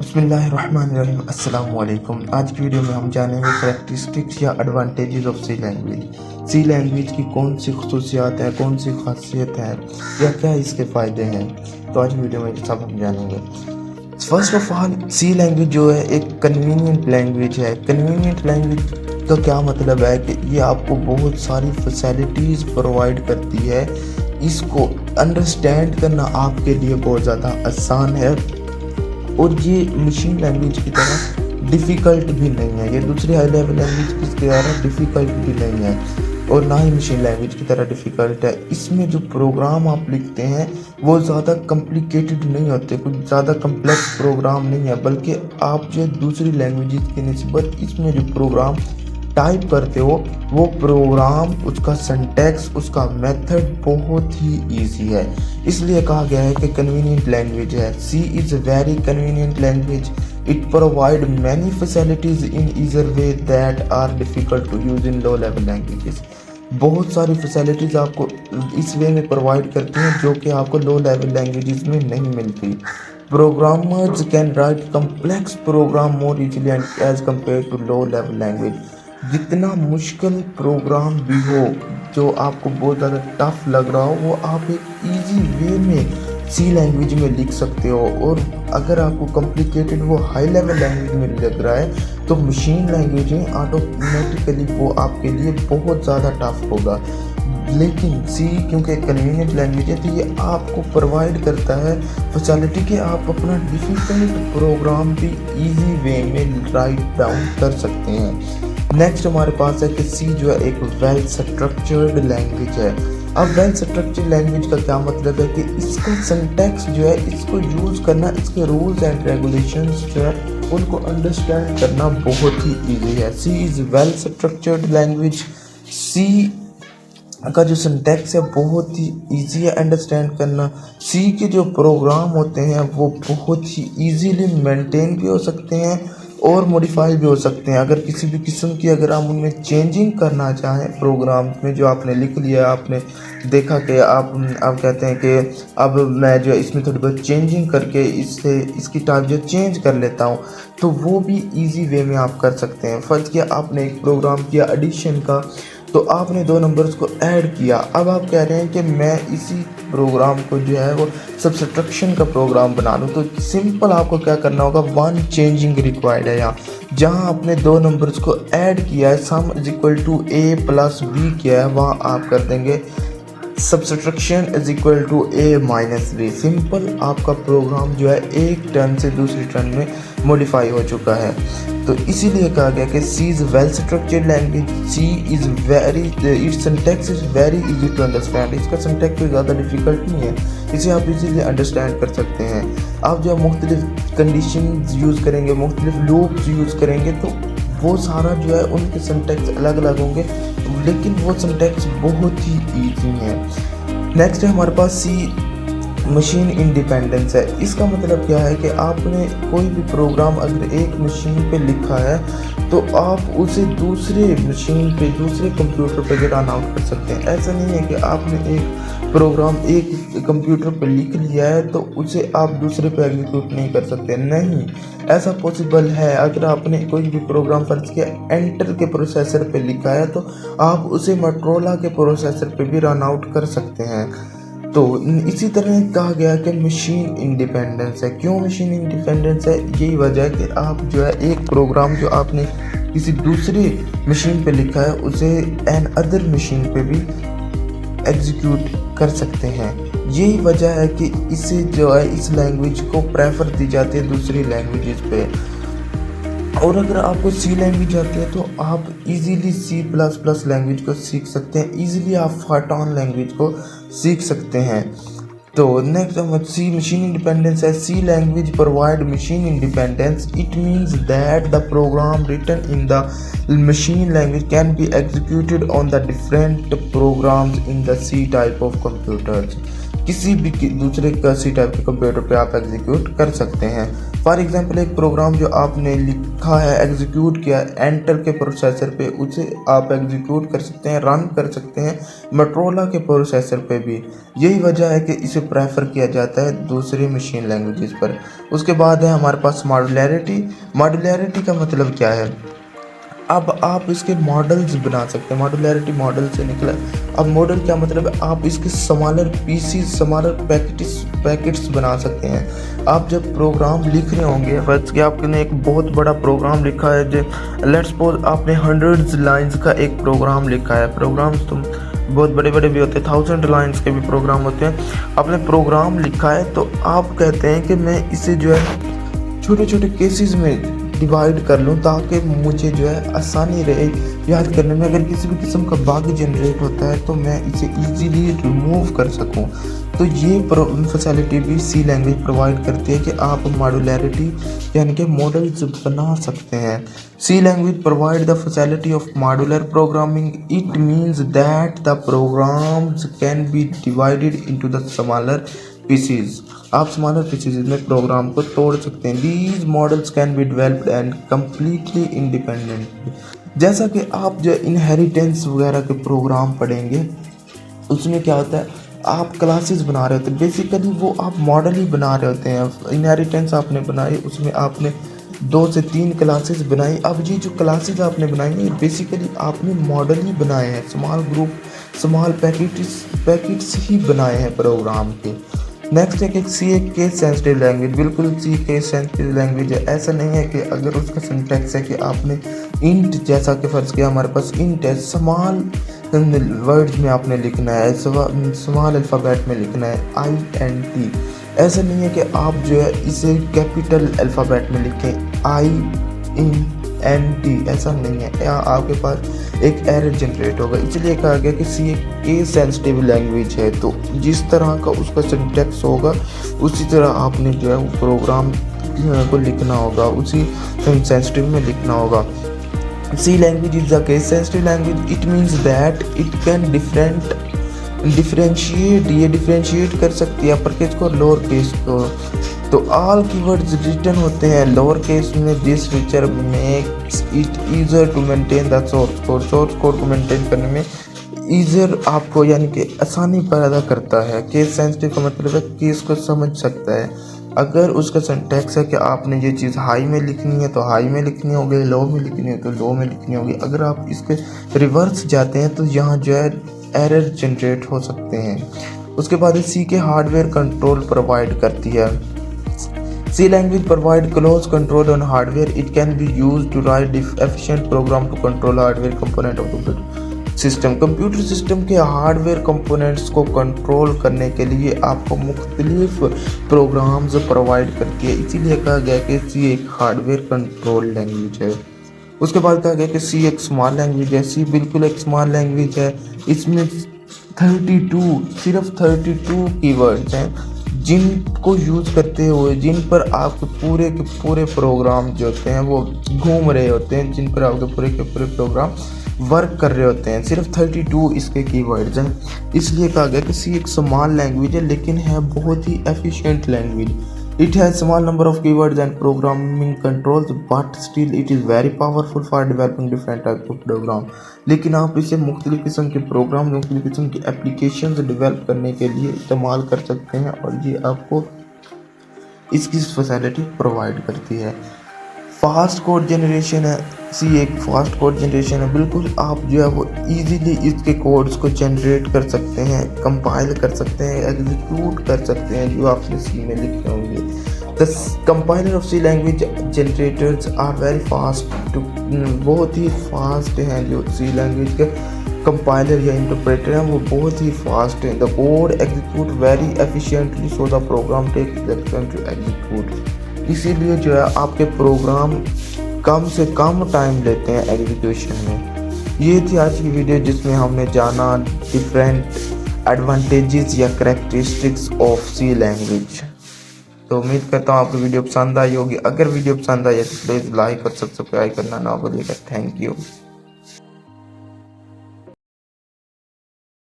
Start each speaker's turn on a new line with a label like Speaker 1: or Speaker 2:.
Speaker 1: बिस्मिल्लाहिर्रहमानिर्रहीम। अस्सलाम वालेकुम। आज की वीडियो में हम जानेंगे करैक्टरिस्टिक्स या advantages of C language. C language की कौन सी खसूसियात हैं, कौन सी खासियत है या क्या इसके फ़ायदे हैं, तो आज वीडियो में सब हम जानेंगे। First of all, C language जो है एक कन्वीनियंट लैंग्वेज है। कन्वीनियंट लैंग्वेज का क्या मतलब है कि ये आपको बहुत सारी फैसिलिटीज़ प्रोवाइड करती है। इसको अंडरस्टैंड करना आपके लिए बहुत ज़्यादा आसान है और ये मशीन लैंग्वेज की तरह डिफ़िकल्ट भी नहीं है। ये दूसरी हाई लेवल लैंग्वेज की तरह डिफ़िकल्ट भी नहीं है और ना ही मशीन लैंग्वेज की तरह डिफ़िकल्ट है। इसमें जो प्रोग्राम आप लिखते हैं वो ज़्यादा कॉम्प्लिकेटेड नहीं होते, कुछ ज़्यादा कम्प्लेक्स प्रोग्राम नहीं है, बल्कि आप जो दूसरी लैंग्वेज की निस्बत इसमें जो प्रोग्राम टाइप करते हो वो प्रोग्राम, उसका सिंटैक्स, उसका मेथड बहुत ही इजी है। इसलिए कहा गया है कि कन्वीनियंट लैंग्वेज है। C is a very convenient language. It provide many facilities in easier way that are difficult to use in low level languages. बहुत सारी फैसिलिटीज़ आपको इस वे में प्रोवाइड करती हैं जो कि आपको लो लेवल लैंग्वेजेस में नहीं मिलती। Programmers can write complex program more easily as compare to low level language. जितना मुश्किल प्रोग्राम भी हो जो आपको बहुत ज़्यादा टफ लग रहा हो वो आप एक इजी वे में सी लैंग्वेज में लिख सकते हो, और अगर आपको कॉम्प्लिकेटेड वो हाई लेवल लैंग्वेज में लग रहा है तो मशीन लैंग्वेज में ऑटोमेटिकली वो आपके लिए बहुत ज़्यादा टफ होगा। लेकिन सी क्योंकि एक कन्वीनियंट लैंग्वेज है तो ये आपको प्रोवाइड करता है फैसिलिटी कि आप अपना डिफ़िकल्ट प्रोग्राम भी इजी वे में राइट डाउन कर सकते हैं। नेक्स्ट हमारे पास है कि सी जो है एक वेल स्ट्रक्चर्ड लैंग्वेज है। अब वेल स्ट्रक्चर्ड लैंग्वेज का क्या मतलब है कि इसका सिंटैक्स जो है, इसको यूज़ करना, इसके रूल्स एंड रेगुलेशंस जो है उनको अंडरस्टैंड करना बहुत ही ईजी है। C is well structured language. सी का जो सिंटैक्स है बहुत ही इजी है अंडरस्टैंड करना। सी के जो प्रोग्राम होते हैं वो बहुत ही इजीली मेंटेन भी हो सकते हैं और मॉडिफाई भी हो सकते हैं। अगर किसी भी किस्म की अगर हम उनमें चेंजिंग करना चाहें प्रोग्राम में जो आपने लिख लिया, आपने देखा कि आप कहते हैं कि अब मैं जो इसमें थोड़ी बहुत चेंजिंग करके इससे इसकी टाइप जो चेंज कर लेता हूँ, तो वो भी इजी वे में आप कर सकते हैं। फर्ज किया आपने एक प्रोग्राम किया एडिशन का, तो आपने दो नंबर्स को ऐड किया। अब आप कह रहे हैं कि मैं इसी प्रोग्राम को जो है वो सब्सट्रैक्शन का प्रोग्राम बना लूँ, तो सिंपल आपको क्या करना होगा, वन चेंजिंग रिक्वायर्ड है। यहाँ जहाँ आपने दो नंबर्स को ऐड किया है, sum is equal to a plus b किया है, वहाँ आप कर देंगे subtraction is equal to a minus b। Simple आपका प्रोग्राम जो है एक टर्न से दूसरी टर्न में मॉडिफाई हो चुका है। तो इसीलिए कहा गया कि C is well structured language. C is very, its syntax is very easy to understand. इसका सिंटैक्स कोई ज़्यादा डिफिकल्ट नहीं है, इसे आप इजीली अंडरस्टैंड कर सकते हैं। आप जो मुख्तलिफ कंडीशन यूज़ करेंगे, मुख्तलिफ लूप्स यूज़ करेंगे, तो वो सारा जो है उनके सिंटैक्स अलग अलग होंगे, लेकिन वो सिंटैक्स बहुत ही ईजी है। नेक्स्ट है हमारे पास सी मशीन इंडिपेंडेंस है। इसका मतलब क्या है कि आपने कोई भी प्रोग्राम अगर एक मशीन पे लिखा है तो आप उसे दूसरे मशीन पे, दूसरे कंप्यूटर पे भी रन आउट कर सकते हैं। ऐसा नहीं है कि आपने एक प्रोग्राम एक कंप्यूटर पे लिख लिया है तो उसे आप दूसरे पे एग्जीक्यूट नहीं कर सकते। नहीं, ऐसा पॉसिबल है। अगर आपने कोई भी प्रोग्राम फर्ज किया एंटर के प्रोसेसर पे लिखा है तो आप उसे मोटोरोला के प्रोसेसर पे भी रन आउट कर सकते हैं। तो इसी तरह कहा गया कि मशीन इंडिपेंडेंस है। क्यों मशीन इंडिपेंडेंस है? यही वजह है कि आप जो है एक प्रोग्राम जो आपने किसी दूसरी मशीन पे लिखा है उसे एन अदर मशीन पे भी एग्जीक्यूट कर सकते हैं। यही वजह है कि इसे जो है इस लैंग्वेज को प्रेफर दी जाती है दूसरी लैंग्वेजेस पे। और अगर आपको सी लैंग्वेज आती है तो आप easily C plus plus language को सीख सकते हैं, इजीली आप फाइथन लैंग्वेज को सीख सकते हैं। तो नेक्स्ट सी मशीन इंडिपेंडेंस है। C language provide machine independence. It means that the program written in the machine language can be executed on the different programs in the C type of computers. किसी भी दूसरे सी type के computer पे आप execute कर सकते हैं। For example एक प्रोग्राम जो आपने लिखा है, एग्जीक्यूट किया एंटर के प्रोसेसर पे, उसे आप एग्जीक्यूट कर सकते हैं, रन कर सकते हैं मोटोरोला के प्रोसेसर पे भी। यही वजह है कि इसे प्रेफर किया जाता है दूसरी मशीन लैंग्वेजेस पर। उसके बाद है हमारे पास मॉड्यूलैरिटी। मॉड्यूलैरिटी का मतलब क्या है? अब आप इसके मॉडल्स बना सकते हैं। मॉड्यूलैरिटी मॉडल से निकला। अब मॉडल क्या मतलब है? आप इसके स्मॉलर पीसीज, स्मॉलर पैकेट्स बना सकते हैं। आप जब प्रोग्राम लिख रहे होंगे, बस कि आपने एक बहुत बड़ा प्रोग्राम लिखा है, जो लेट्स सपोज आपने हंड्रेड्स लाइंस का एक प्रोग्राम लिखा है। प्रोग्राम्स तो बहुत बड़े बड़े भी होते हैं, 1000 लाइंस के भी प्रोग्राम होते हैं। आपने प्रोग्राम लिखा है तो आप कहते हैं कि मैं इसे जो है छोटे छोटे केसेस में डिवाइड कर लूँ ताकि मुझे जो है आसानी रहे याद करने में। अगर किसी भी किस्म का बग जनरेट होता है तो मैं इसे इजीली रिमूव कर सकूं। तो ये फैसिलिटी भी सी लैंग्वेज प्रोवाइड करती है कि आप मॉड्यूलैरिटी यानी कि मॉडल्स बना सकते हैं। C language provide the facility of modular programming. It means that the programs can be divided into the smaller pieces. आप स्मॉलर पीसीज में प्रोग्राम को तोड़ सकते हैं। These models can be developed and completely independent. जैसा कि आप जो इनहेरिटेंस वगैरह के प्रोग्राम पढ़ेंगे, उसमें क्या होता है, आप क्लासेस बना रहे होते हैं। बेसिकली वो आप मॉडल ही बना रहे होते हैं। इनहेरिटेंस आपने बनाई, उसमें आपने 2 से 3 क्लासेस बनाई। अब ये जो क्लासेस आपने बनाई है, बेसिकली आपने मॉडल ही बनाए हैं, स्मॉल ग्रुप, स्मॉल पैकेट्स ही बनाए हैं प्रोग्राम के। नेक्स्ट है कि सी एक केस सेंसिटिव लैंग्वेज। बिल्कुल सी केस सेंसिटिव लैंग्वेज है। ऐसा नहीं है कि अगर उसका सिंटैक्स है कि आपने इंट, जैसा कि फ़र्ज़ किया हमारे पास इंट है, स्मॉल वर्ड्स में आपने लिखना है, स्मॉल अल्फ़ाबेट में लिखना है INT। ऐसा नहीं है कि आप जो है इसे कैपिटल अल्फ़ाबेट में लिखें INT, ऐसा नहीं है। या आपके पास एक एरर जनरेट होगा। इसलिए कहा गया कि सी एक केस सेंसिटिव लैंग्वेज है। तो जिस तरह का उसका सिंटैक्स होगा उसी तरह आपने जो है वो प्रोग्राम को लिखना होगा, उसी सेंसिटिव में लिखना होगा। C language is a case sensitive language. It means that it can differentiate कर सकती है अपर केस को और लोअर केस को। तो ऑल कीवर्ड्स रिटन होते हैं लोअर केस में। This feature makes it easier to maintain the source code. Source code को मेंटेन करने में ईजियर आपको यानी कि आसानी पैदा करता है। केस सेंसिटिव का मतलब है केस को समझ सकता है। अगर उसका सिंटैक्स है कि आपने ये चीज़ हाई में लिखनी है तो हाई में लिखनी होगी, लो में लिखनी है तो लो में लिखनी होगी। अगर आप इसके रिवर्स जाते हैं तो यहाँ जो है एरर जनरेट हो सकते हैं। उसके बाद सी के हार्डवेयर कंट्रोल प्रोवाइड करती है। C language provide close control on hardware. It can be used to write efficient program to control hardware component of the system. Computer system के हार्डवेयर कंपोनेंट्स को कंट्रोल करने के लिए आपको मुख्तलिफ प्रोग्राम्स प्रोवाइड करती है। इसीलिए कहा गया कि सी एक हार्डवेयर कंट्रोल लैंग्वेज है। उसके बाद कहा गया कि सी एक स्मॉल लैंग्वेज है। सी बिल्कुल एक स्मॉल लैंग्वेज है। इसमें 32 कीवर्ड्स हैं जिनको यूज़ करते हुए, जिन पर आपके पूरे के पूरे प्रोग्राम जो होते हैं वो घूम रहे होते हैं, जिन पर आपके पूरे के पूरे प्रोग्राम वर्क कर रहे होते हैं। सिर्फ 32 इसके कीवर्ड्स हैं। इसलिए कहा गया कि सी एक स्मॉल लैंग्वेज है लेकिन है बहुत ही efficient language. It has small number of keywords and programming controls but still it is very powerful for developing different type of program. लेकिन आप इसे मुख्तलिफ किस्म के प्रोग्राम, मुख्तलिफ किस्म की एप्लीकेशन डेवलप करने के लिए इस्तेमाल कर सकते हैं और ये आपको इसकी फैसिलिटी प्रोवाइड करती है। फास्ट कोड जनरेशन है। सी एक फास्ट कोड जनरेशन है। बिल्कुल आप जो है वो इजीली इसके कोड्स को जनरेट कर सकते हैं, कंपाइल कर सकते हैं, एग्जीक्यूट कर सकते हैं जो आपने सी में लिखे होंगे। The compiler of C language generators are very fast. बहुत ही फास्ट हैं जो सी लैंग्वेज के कंपाइलर या इंटरप्रेटर हैं, वो बहुत ही फास्ट हैं। The code execute very efficiently so the program takes time to execute. इसीलिए जो है आपके प्रोग्राम कम से कम टाइम लेते हैं एग्जीक्यूशन में। ये थी आज की वीडियो जिसमें हमने जाना डिफरेंट एडवांटेजेस या करैक्टरिस्टिक्स ऑफ सी लैंग्वेज। तो उम्मीद करता हूँ आपको वीडियो पसंद आई होगी। अगर वीडियो पसंद आई है तो प्लीज़ लाइक और सब्सक्राइब करना ना भूलिएगा। Thank you.